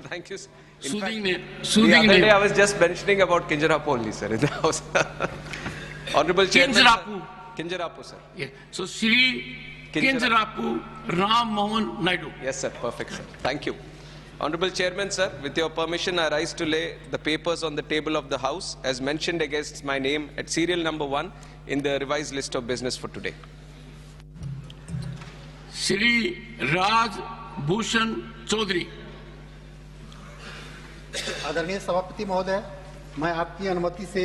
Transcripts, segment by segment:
Thank you. Soothing The name. other day I was just mentioning about Kinjarapu only, sir, in the house. Honorable Chairman. Kinjarapu. Kinjarapu, sir. Yeah. So Sri Kinjarapu Ram Mohan Naidu. Yes, sir. Perfect, sir. Thank you. Honorable Chairman, sir, with your permission, I rise to lay the papers on the table of the House as mentioned against my name at serial number 1 in the revised list of business for today. Sri Raj Bhushan Chaudhary. आदरणीय सभापति महोदय, मैं आपकी अनुमति से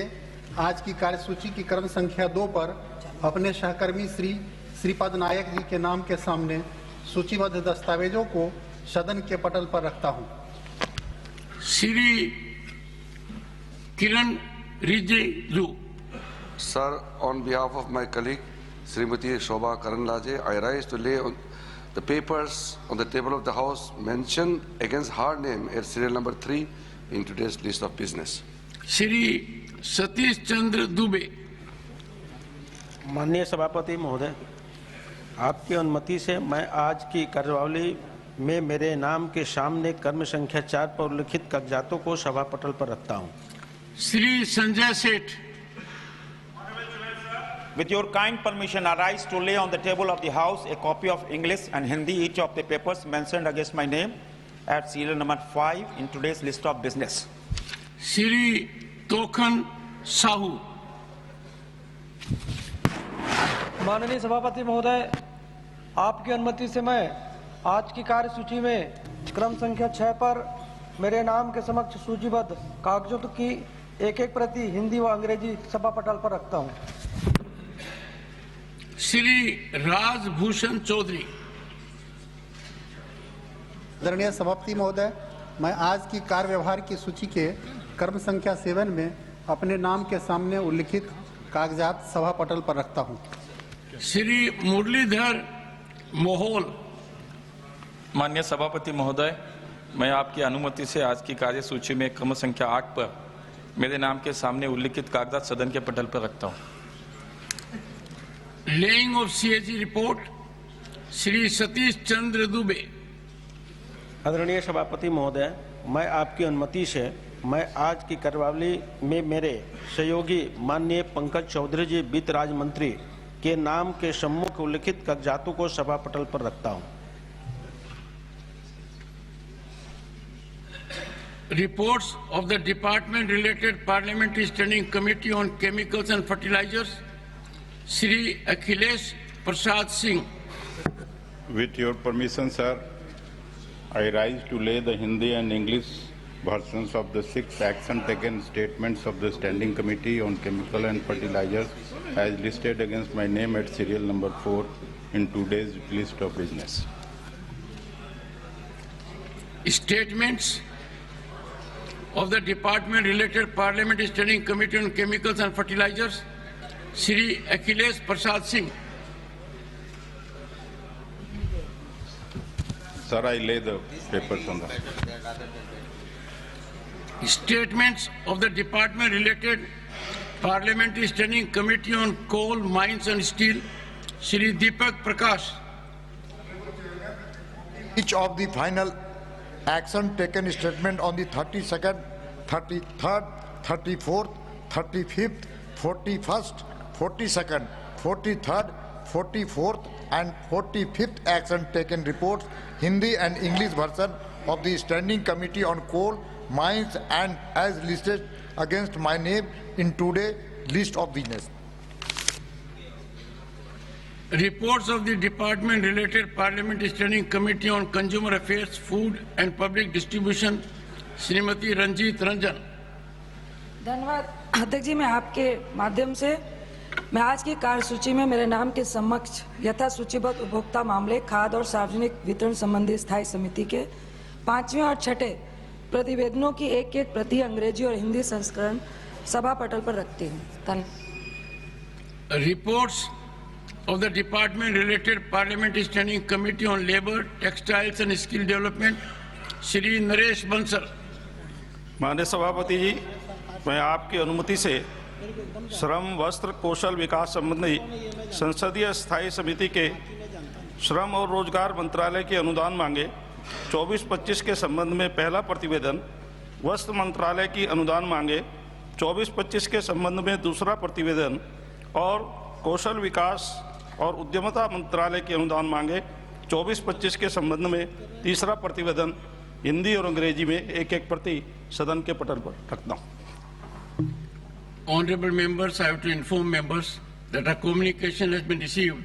आज की कार्यसूची की क्रम संख्या 2 पर अपने सहकर्मी श्री श्रीपद नायक जी के नाम के सामने सूचीबद्ध दस्तावेजों को सदन के पटल पर रखता हूं। Sri Kiran Rijiju. Sir, on behalf of my colleague, Srimati Shobha Karanlaje, I rise to lay on the papers on the table of the House mentioned against her name at serial number 3 in today's list of business. Sri Satish Chandra Dubey. माननीय सभापति महोदय, आपकी अनुमति से मैं आज की कार्यवाही में मेरे नाम के सामने कर्म संख्या 4 पर उल्लिखित कागजातों को सभा पटल पर रखता हूं। Sri Sanjay Seth. With your kind permission, I rise to lay on the table of the House a copy of English and Hindi each of the papers mentioned against my name at serial number 5 in today's list of business. Sri Tokhan Sahu. माननीय सभापति महोदय, आपकी अनुमति से मैं आज की कार्यसूची में क्रम संख्या 6 पर मेरे नाम के समक्ष सूचीबद्ध कागजों की एक प्रति हिंदी व अंग्रेजी सभा पटल पर रखता हूं। श्री राज भूषण चौधरी। आदरणीय सभापति महोदय, मैं आज की कार्य व्यवहार की सूची के क्रम संख्या 7 में अपने नाम के सामने उल्लिखित कागजात सभा पटल पर रखता हूं। श्री मुरलीधर मोहोल। माननीय सभापति महोदय, मैं आपकी अनुमति से आज की कार्यसूची में क्रम संख्या 8 पर मेरे नाम के सामने उल्लिखित कागजात सदन के पटल पर रखता हूं। Laying of CAG report, Shri Satish Chandra Dubey. आदरणीय सभापति महोदय, मैं आपकी अनुमति से मैं आज की कार्यवाही में मेरे सहयोगी माननीय पंकज चौधरी जी वित्त राज्य मंत्री के नाम के सम्मुख उल्लिखित कागजातों को सभा पटल पर रखता हूं। Reports of the department related parliamentary standing committee on chemicals and fertilizers, Shri Akhilesh Prasad Singh. With your permission, sir, I rise to lay the Hindi and English versions of the 6 action taken statements of the Standing Committee on Chemical and Fertilizers as listed against my name at serial number 4 in today's list of business. Statements of the department related parliamentary standing committee on chemicals and fertilizers, Shri Akhilesh Prasad Singh. Sir, I lay the papers on the Statements of the department related parliamentary standing committee on coal, mines and steel, Shri Deepak Prakash. Each of the final action taken statement on the 32nd, 33rd, 34th, 35th, 41st, 42nd, 43rd, 44th and 45th action taken reports, Hindi and English version of the Standing Committee on Coal, Mines and as listed against my name in today's list of business. Reports of the department related parliamentary standing committee on consumer affairs, food and public distribution, Srimati Ranjit Ranjan. धन्यवाद अध्यक्ष जी, मैं आपके माध्यम से मैं आज की कार्यसूची में मेरे नाम के समक्ष यथा सूचीबद्ध उपभोक्ता मामले, खाद्य और सार्वजनिक वितरण संबंधी स्थायी समिति के 5वें और 6ठे प्रतिवेदनों की एक प्रति अंग्रेजी और हिंदी संस्करण सभा पटल पर रखती हूँ। Reports of the department related parliamentary standing committee on labor, textiles and skill development, Shri Naresh Bansal. माननीय सभापति जी, मैं आपकी अनुमति से श्रम, वस्त्र, कौशल विकास संबंधी संसदीय स्थायी समिति के श्रम और रोजगार मंत्रालय की अनुदान मांगे 24-25 के संबंध में पहला प्रतिवेदन, वस्त्र मंत्रालय की अनुदान मांगे 24-25 के संबंध में दूसरा प्रतिवेदन और कौशल विकास और उद्यमता मंत्रालय की अनुदान मांगे 24-25 के संबंध में तीसरा प्रतिवेदन हिंदी और अंग्रेजी में एक एक प्रति सदन के पटल पर रखता हूँ। Honorable members, I have to inform members that a communication has been received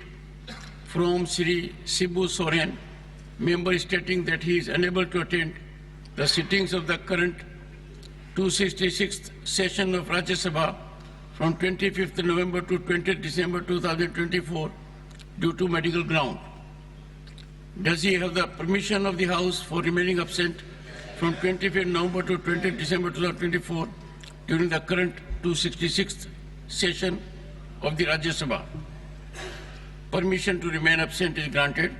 from Sri Sibu Soren, member stating that he is unable to attend the sittings of the current 266th session of Rajya Sabha from 25th November to 20th December 2024 due to medical ground. Does he have the permission of the House for remaining absent from 25th November to 20th December 2024 during the current 266th session of the Rajya Sabha? Permission to remain absent is granted.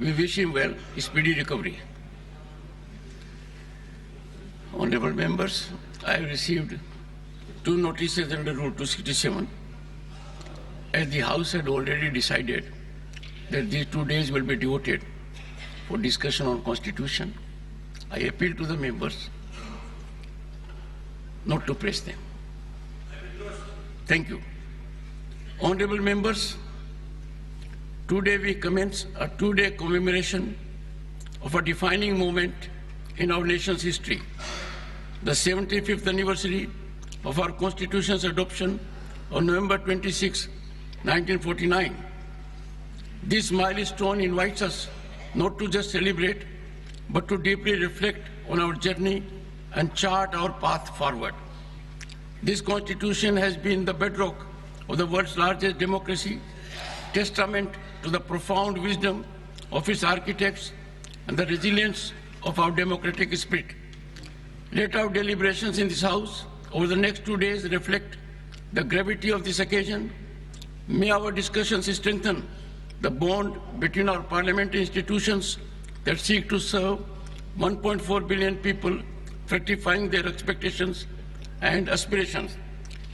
We wish him well, speedy recovery. Honorable members, I have received 2 notices under Rule 267. As the House had already decided that these 2 days will be devoted for discussion on Constitution, I appeal to the members not to press them. Thank you. Honorable members, today we commence a 2-day commemoration of a defining moment in our nation's history, the 75th anniversary of our Constitution's adoption on November 26, 1949. This milestone invites us not to just celebrate, but to deeply reflect on our journey and chart our path forward. This Constitution has been the bedrock of the world's largest democracy, testament to the profound wisdom of its architects and the resilience of our democratic spirit. Let our deliberations in this House over the next 2 days reflect the gravity of this occasion. May our discussions strengthen the bond between our parliamentary institutions that seek to serve 1.4 billion people, fructifying their expectations and aspirations.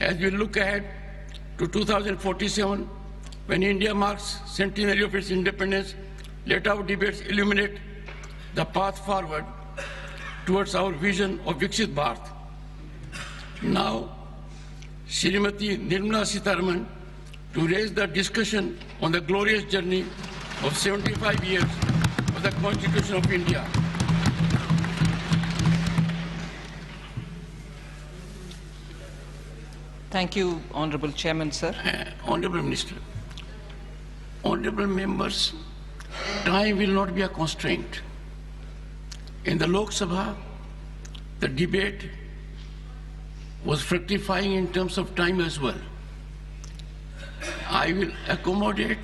As we look ahead to 2047, when India marks centenary of its independence, let our debates illuminate the path forward towards our vision of Viksit Bharat. Now, Srimati Nirmala Sitharaman to raise the discussion on the glorious journey of 75 years of the Constitution of India. Thank you, Honorable Chairman, sir. Honorable Minister, honorable members, time will not be a constraint. In the Lok Sabha, the debate was fructifying in terms of time as well. I will accommodate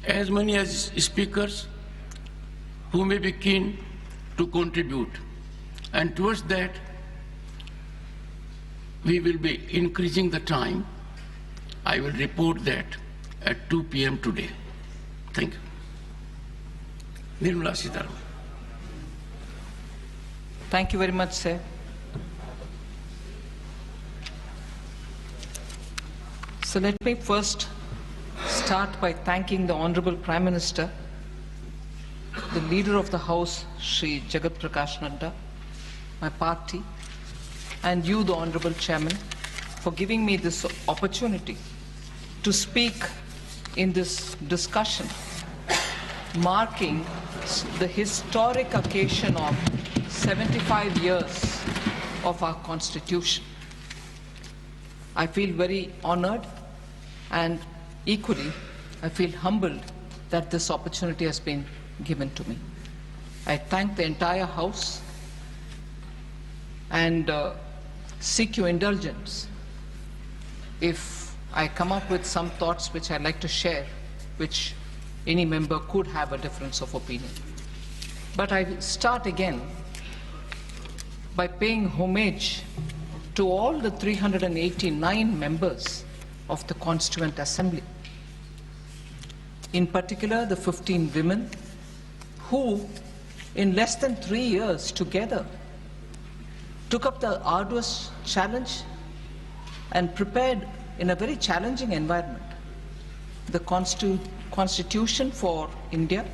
as many as speakers who may be keen to contribute. And towards that, we will be increasing the time. I will report that at 2 p.m. today. Thank you. Nirmala Sitharaman. Thank you very much, sir. So let me first start by thanking the Honorable Prime Minister, the Leader of the House, Shri Jagat Prakash Nadda, my party, and you, the Honorable Chairman, for giving me this opportunity to speak in this discussion marking the historic occasion of 75 years of our Constitution. I feel very honored and equally I feel humbled that this opportunity has been given to me. I thank the entire House and seek your indulgence if I come up with some thoughts which I'd like to share, which any member could have a difference of opinion. But I will start again by paying homage to all the 389 members of the Constituent Assembly. In particular, the 15 women who, in less than 3 years together, took up the arduous challenge and prepared in a very challenging environment the Constitution for India,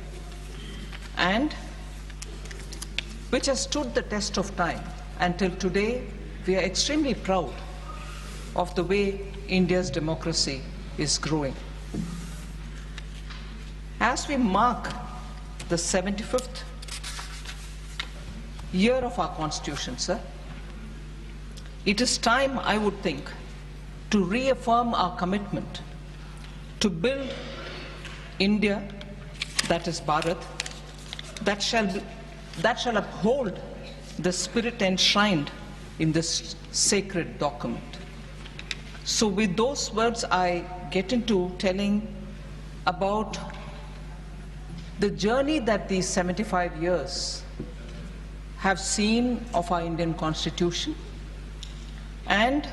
and which has stood the test of time. Until today, we are extremely proud of the way India's democracy is growing. As we mark the 75th year of our Constitution, sir, it is time, I would think, to reaffirm our commitment to build India, that is Bharat, that shall uphold the spirit enshrined in this sacred document. So with those words, I get into telling about the journey that these 75 years have seen of our Indian Constitution, and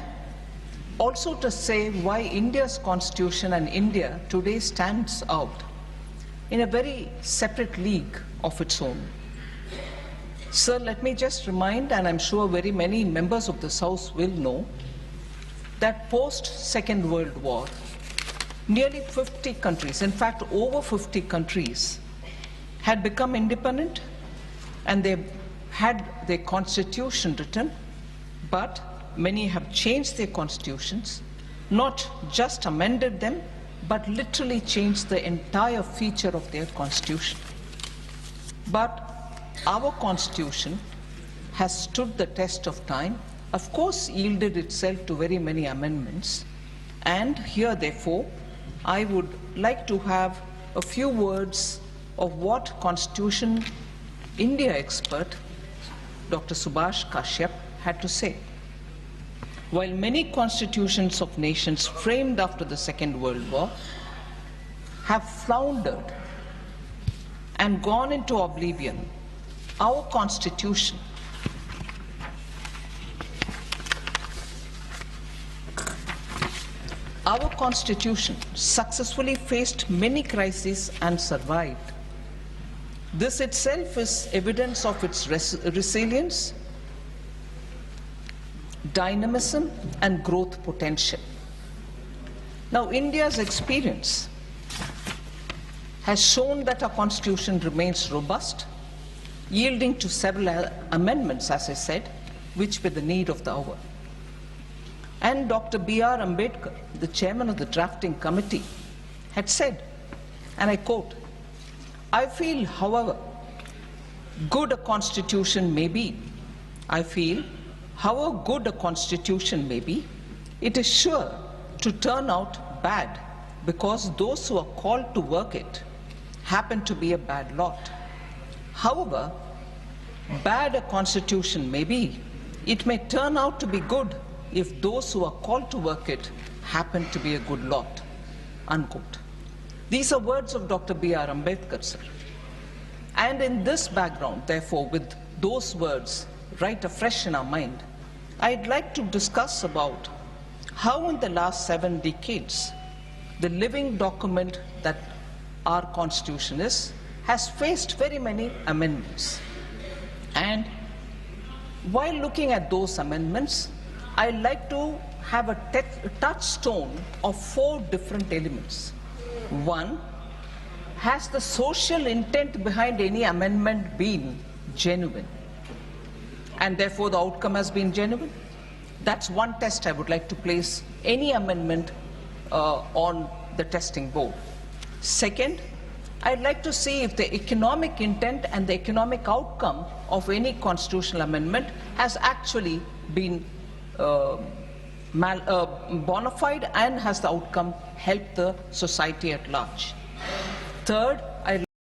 also to say why India's Constitution and India today stands out in a very separate league of its own. Sir, let me just remind, and I'm sure very many members of this House will know, that post-Second World War, nearly 50 countries, in fact over 50 countries, had become independent and they had their constitution written, but many have changed their constitutions, not just amended them, but literally changed the entire feature of their constitution. But our constitution has stood the test of time, of course yielded itself to very many amendments, and here therefore I would like to have a few words of what Constitution India expert Dr. Subhash Kashyap had to say. While many constitutions of nations framed after the Second World War have floundered and gone into oblivion, our Constitution successfully faced many crises and survived. This itself is evidence of its resilience, dynamism, and growth potential. Now, India's experience has shown that our Constitution remains robust, yielding to several amendments, as I said, which were the need of the hour. And Dr. B.R. Ambedkar, the chairman of the drafting committee, had said, and I quote, "I feel, however good a constitution may be, it is sure to turn out bad because those who are called to work it happen to be a bad lot. However bad a constitution may be, it may turn out to be good if those who are called to work it happen to be a good lot." Unquote. These are words of Dr. B.R. Ambedkar, sir. And in this background, therefore, with those words right afresh in our mind, I'd like to discuss about how in the last 7 decades, the living document that our Constitution is, has faced very many amendments. And while looking at those amendments, I'd like to have a touchstone of 4 different elements. One, has the social intent behind any amendment been genuine? And therefore the outcome has been genuine? That's one test I would like to place any amendment on the testing board. Second, I'd like to see if the economic intent and the economic outcome of any constitutional amendment has actually been bona fide and has the outcome helped the society at large. Third,